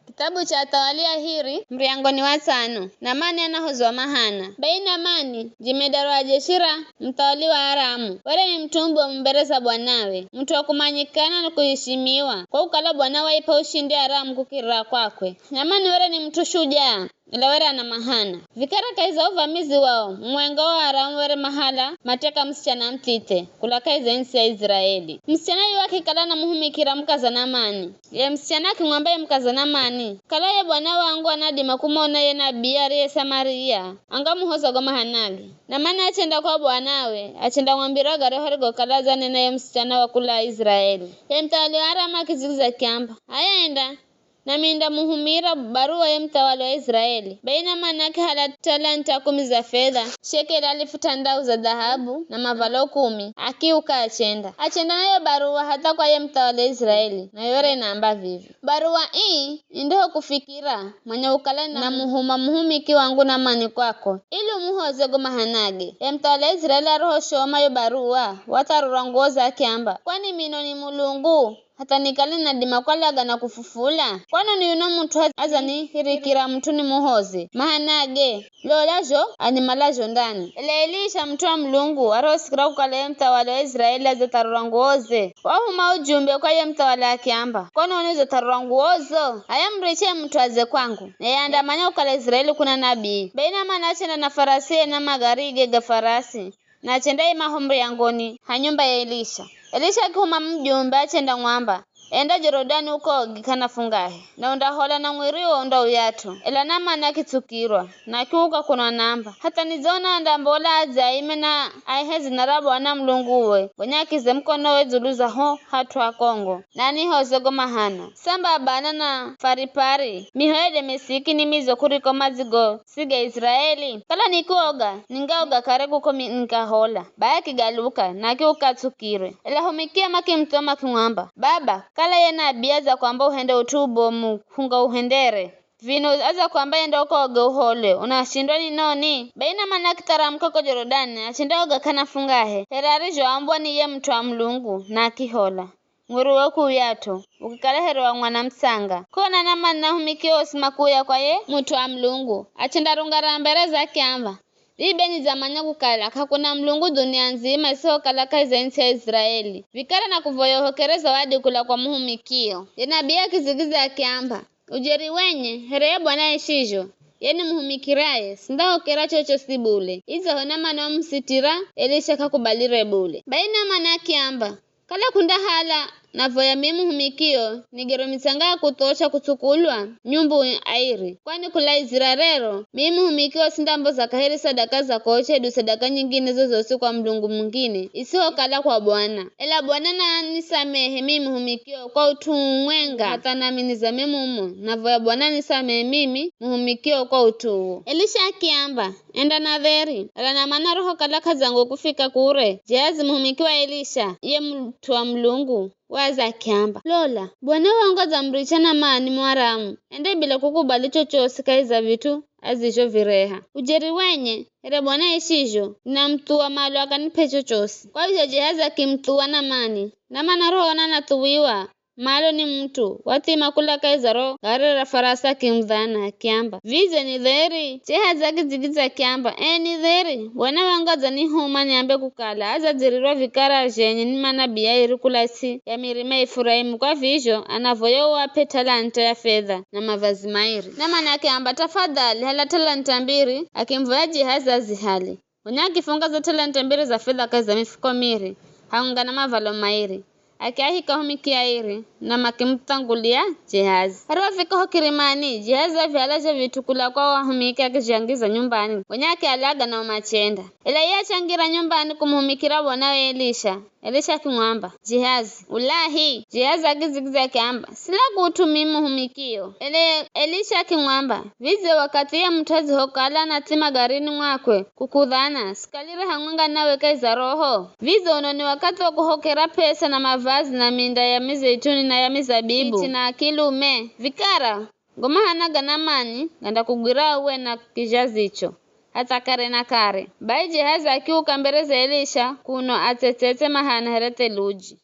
Kitabu cha Tawalia hiri mriangoni wa 5 Namani anahozwa mahana bai Namani jemedari wa jeshira mtawali wa Aramu wale ni mtumbu wa mbereza bwanawe mtu wa kumanyikana na kuheshimiwa kwa ukala bwanawe ipa ushindi Aramu kukira kwakwe. Namani wale ni mtu shujaa ila wale ana mahana vikara kaiza uvamizi wao mwenga wa Aramu wale mahala mateka msichana mtite kula kaiza nsi ya Israeli. Msichana yu wakikala na muhumikira mkaza Namani ye msichana kimwambaye mkaza Namani kala ye bwana wangu anadima kumona ye nabii aliye Samaria anga muhoza goma hanagi. Namani achenda kwa bwanawe achenda mwambira gare horigo kala zane na ye msichana wa kula Israeli. Ye mtawali wa Aramu akizigiza kiamba ayaenda na minda muhumira barua ya mtawali wa Israeli. Baina manake hala talanta 10 za fedha, shekeli 1000 za dhahabu na mavalo 10. Akiuka achenda nayo barua hata kwa ye mtawali wa Israeli. Na yore inaamba vivi. Barua hii ndio kufikira mwenye ukala na muhumiki wangu Namani kwako. Ili umuhoze goma hanage. Ye mtawali wa Israeli aroho shoma yo barua watarura nguo za kiamba. Kwani mino ni mulungu hata nikali na dimakwalaga na kufufula kwano ni yuno mtu azani hirikira mtu ni muhoze mahanage lolajo animalajo ndani ele Elisha mtu wa mlungu arosikira kukale mtawali wa Israeli azetarura nguoze wahuma ujumbe kwa ye mtawali akiamba kwano unizo tarura nguozo haya mriche mtu aze kwangu na yaandamanya ukale Israeli kuna nabii baina manachenda na farasi na magarige ga farasi na achenda mahomri yangoni hanyumba ya Elisha kihuma mjumbe achenda ngwamba enda Jorodani uko gikana fungahe na undahola na mwiriwo unda uyatu ela Namani akitukirwa na kiuka kuna namba hata nizona ndambola azaime na aihezi narabo wana mlunguwe wenyakize mkono wezuluza ho hatu wa Kongo nani hozogo mahana samba abana na faripari mihoede mesiki ni mizo kuriko mazigo sige Israeli kala nikuoga ningaoga karegu komi nikahola baya kigaluka na kiuka tukirwe ela humikia makimtoma kimwamba baba kala ye nabii aza kwamba uhende utubo mukunga uhendere vino aza kwamba enda ukoge uhole unashindwa ni noni baina manakitara mkoko Jorodani achinda oga kana fungahe herarijo ambwa ni ye mtu wa mlungu na kihola mwuru weku uyato ukikala hero wa mwana msanga kona Namani na humikio osimakuya kwa ye mtu wa mlungu achinda rungara mbere za kiamba Ibe ni zamanya kukala hakuna mlungu dunia nzima isio kala kaiza nchi ya Israeli. Vikara na kuvoyo hokereza wadi kula kwa muhumikio. Yenabia kizigiza akiamba ujeri wenye hereye bwana ishijo yeni muhumikiraye sinda hokera chocho sibule izo Namani wa msitira Elisha kakubalire bule baina mana akiamba kala kunda hala na voya mimu humikio nigero misanga kutosha kutukulwa nyumbu airi kwani kula Izrarero mimu humikio sindambo za kaheri sadaka za koche du sadaka nyingine zozosi kwa mlungu mwingine isiho kala kwa Bwana ela Bwana na nisamehe mimu humikio kwa utumwenga hata nami nizame mumo na voya Bwana nisamehe mimi muhumikio kwa utuwo Elisha akiamba enda na dheri ela na mana roho kala kazangu kufika kure Jehazi muhumikiwa Elisha ye mtu wa mlungu waza kiamba lola bwana wangu zamricha Namani mwaramu ende bila kukubali chochosi kaiza vitu azisho vireha ujeri wenye ere bwana ishijo na mtu wa malo akanipe chochosi kwa hiyo Jehazi akimtua Namani roho na natuwiwa malo ni mtu watima kula kaizaro garera farasa kimdhana kiamba vize ni dheri Jehazi akizigiza kiamba ni dheri bwana wangaza ni huma niambe kukala aza zirirwa vikara jenye ni manabii iri kulasi ya mirima Efraimu kwa vizho anavoyo wape talanta ya fedha na mavazi mairi Namani akiamba tafadhali hala talanta 2 akimvoya Jehazi azihali Unya akifunga za talanta 2 za fedha kaza mifuko miri haunga na mavalo mairi akiahika humikia iri na makimtangulia Jehazi harafika hokirimani Jehazi avyalaja vitukula kwa wahumika akijangiza nyumbani wenyake alaga na umachenda ila ya changira nyumbani kumuhumikira wanawe Elisha kimwamba Jehazi ulahi Jehazi akizigiza kiamba sila kutumi muhumikio Elisha kimwamba vize wakati ya mtazi hokala na tima garini mwakwe kukudhana sikalire hangwanga nawe kaiza roho vize unoni wakati wa kuhokera pesa na mavazi na minda ya mizeituni na ya mizabibu iti na kilume vikara ngoma hanaga Namani ganda kugwira uwe na kijazi icho hata kare na kare bai Jehazi akiuka mbere za Elisha kuno atetete mahana herete luji